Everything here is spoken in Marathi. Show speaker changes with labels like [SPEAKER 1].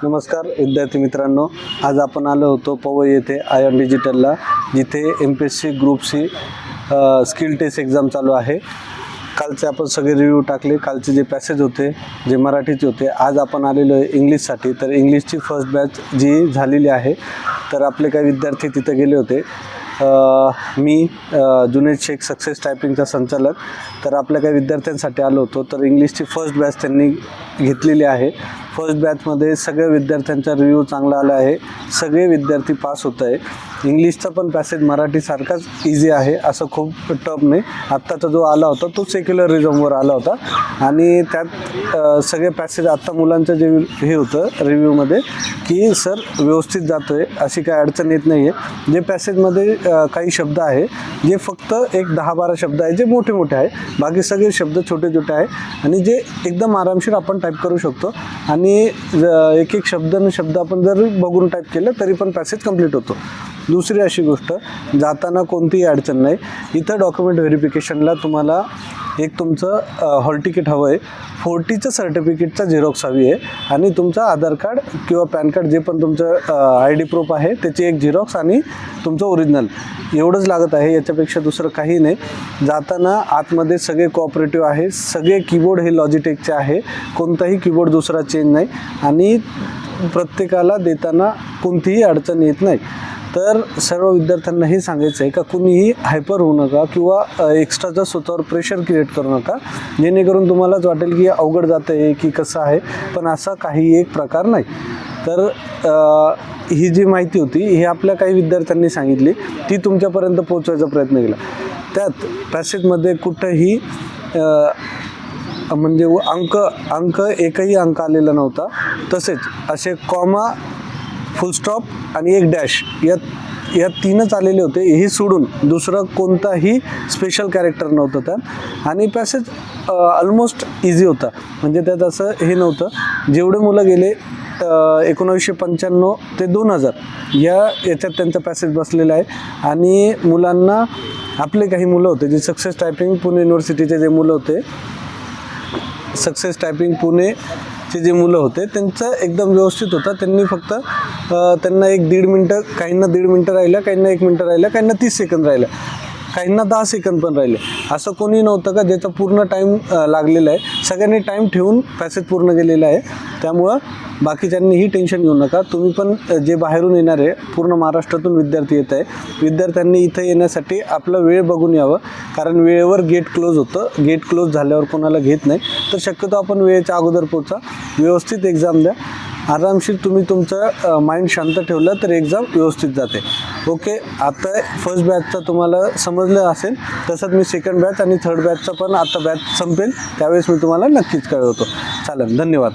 [SPEAKER 1] नमस्कार विद्यार्थी मित्रांनो, आज आपण आलो होतो पवई येथे आयन डिजिटलला, जिथे MPSC group C skill test exam चालू आहे। कालचे आपण सगळे रिव्ह्यू टाकले, कालचे जे पॅसेज होते जे मराठीचे होते। आज आपण आलेलो आहे इंग्लिशसाठी, तर इंग्लिशची फर्स्ट बॅच जी झालेली आहे, तर आपले काही विद्यार्थी तिथे गेले होते। मी जुनेद शेख सक्सेस टायपिंगचा संचालक, तर आपल्या काही विद्यार्थ्यांसाठी आलो होतो। तर इंग्लिशची फर्स्ट बॅच त्यांनी घेतलेली आहे। फर्स्ट बॅचमध्ये सगळ्या विद्यार्थ्यांचा रिव्ह्यू चांगला आला आहे, सगळे विद्यार्थी पास होत आहे। इंग्लिशचा पण पॅसेज मराठीसारखाच इझी आहे, असं खूप टफ नाही। आत्ताचा जो आला होता तो सेक्युलरिझमवर आला होता आणि त्यात सगळे पॅसेज आत्ता मुलांचं जे हे होतं रिव्ह्यूमध्ये की सर व्यवस्थित जातो आहे, अशी काही अडचण येत नाही आहे। जे पॅसेजमध्ये काही शब्द आहे जे फक्त एक 10-12 शब्द आहे जे मोठे मोठे आहे, बाकी सगळे शब्द छोटे छोटे आहे आणि जे एकदम आरामशीर आपण टाईप करू शकतो आणि एक एक शब्द आपण जर बघून टाईप केलं तरी पण पॅसेज कंप्लीट होतो। दुसरी अशी गोष्ट, जाताना कोणतीही अडचण नाही। इथं डॉक्युमेंट व्हेरिफिकेशनला तुम्हाला एक तुमचं हॉल तिकीट हवं आहे, 40चं सर्टिफिकेटचा झेरॉक्स हवी आहे आणि तुमचं आधार कार्ड किंवा पॅन कार्ड जे पण तुमचं ID प्रूफ आहे त्याची एक झेरॉक्स आणि तुमचं ओरिजिनल, एवढंच लागत आहे। याच्यापेक्षा दुसरं काही नाही। जाताना आतमध्ये सगळे कोऑपरेटिव्ह आहे, सगळे कीबोर्ड हे लॉजिटेकचे आहे, कोणताही कीबोर्ड दुसरा चेंज नाही आणि प्रत्येकाला देताना कोणतीही अडचण येत नाही। तर सर्व विद्यार्थ्यांना हे सांगायचं आहे का कुणीही हायपर होऊ नका किंवा एक्स्ट्राचं स्वतःवर प्रेशर क्रिएट करू नका, जेणेकरून तुम्हालाच वाटेल की अवघड जातं आहे की कसं आहे, पण असा काही एक प्रकार नाही। तर ही जी माहिती होती ही आपल्या काही विद्यार्थ्यांनी सांगितली, ती तुमच्यापर्यंत पोहोचवायचा प्रयत्न केला। त्यात पॅसेजमध्ये कुठंही म्हणजे अंक एकही अंक आलेला नव्हता, तसेच असे कॉमा, फुल स्टॉप आणि एक डॅश या तीनच आलेले होते। हे सोडून दुसरं कोणताही स्पेशल कॅरेक्टर नव्हतं त्यात आणि पॅसेज ऑलमोस्ट इझी होता, म्हणजे त्यात असं हे नव्हतं। जेवढे मुलं गेले 1995 ते 2000 याच्यात त्यांचा पॅसेज बसलेला आहे आणि मुलांना आपले काही मुलं होते जे सक्सेस टायपिंग पुणे युनिव्हर्सिटीचे जे मुलं होते, सक्सेस टायपिंग पुणेचे जे मुलं होते त्यांचं एकदम व्यवस्थित होतं। त्यांनी फक्त त्यांना 1-1.5 मिनटं, काहींना 1.5 मिनटं राहिलं, काहींना 1 मिनटं राहिलं, काहींना 30 सेकंद राहिलं, काहींना 10 सेकंद पण राहिले। असं कोणी नव्हतं का ज्याचा पूर्ण टाईम लागलेला आहे। सगळ्यांनी टाईम ठेवून पॅसेज पूर्ण केलेला आहे, त्यामुळं बाकीच्यांनीही टेन्शन घेऊ नका। तुम्ही पण जे बाहेरून येणार आहे, पूर्ण महाराष्ट्रातून विद्यार्थी येत आहे, विद्यार्थ्यांनी इथं येण्यासाठी आपला वेळ बघून यावं, कारण वेळेवर गेट क्लोज होतं। गेट क्लोज झाल्यावर कोणाला घेत नाही, तर शक्यतो आपण वेळेच्या अगोदर पोचा, व्यवस्थित एक्झाम द्या, आरामशीर तुम्ही तुमचं माइंड शांत ठेवलं तर एक्झाम व्यवस्थित जाते। ओके, आता फर्स्ट बॅचचा तुम्हाला समजलं असेल, तसंच मी सेकंड बॅच आणि थर्ड बॅचचा पण आता बॅच संपेल त्यावेळेस मी तुम्हाला नक्कीच कळवतो। चालेल, धन्यवाद।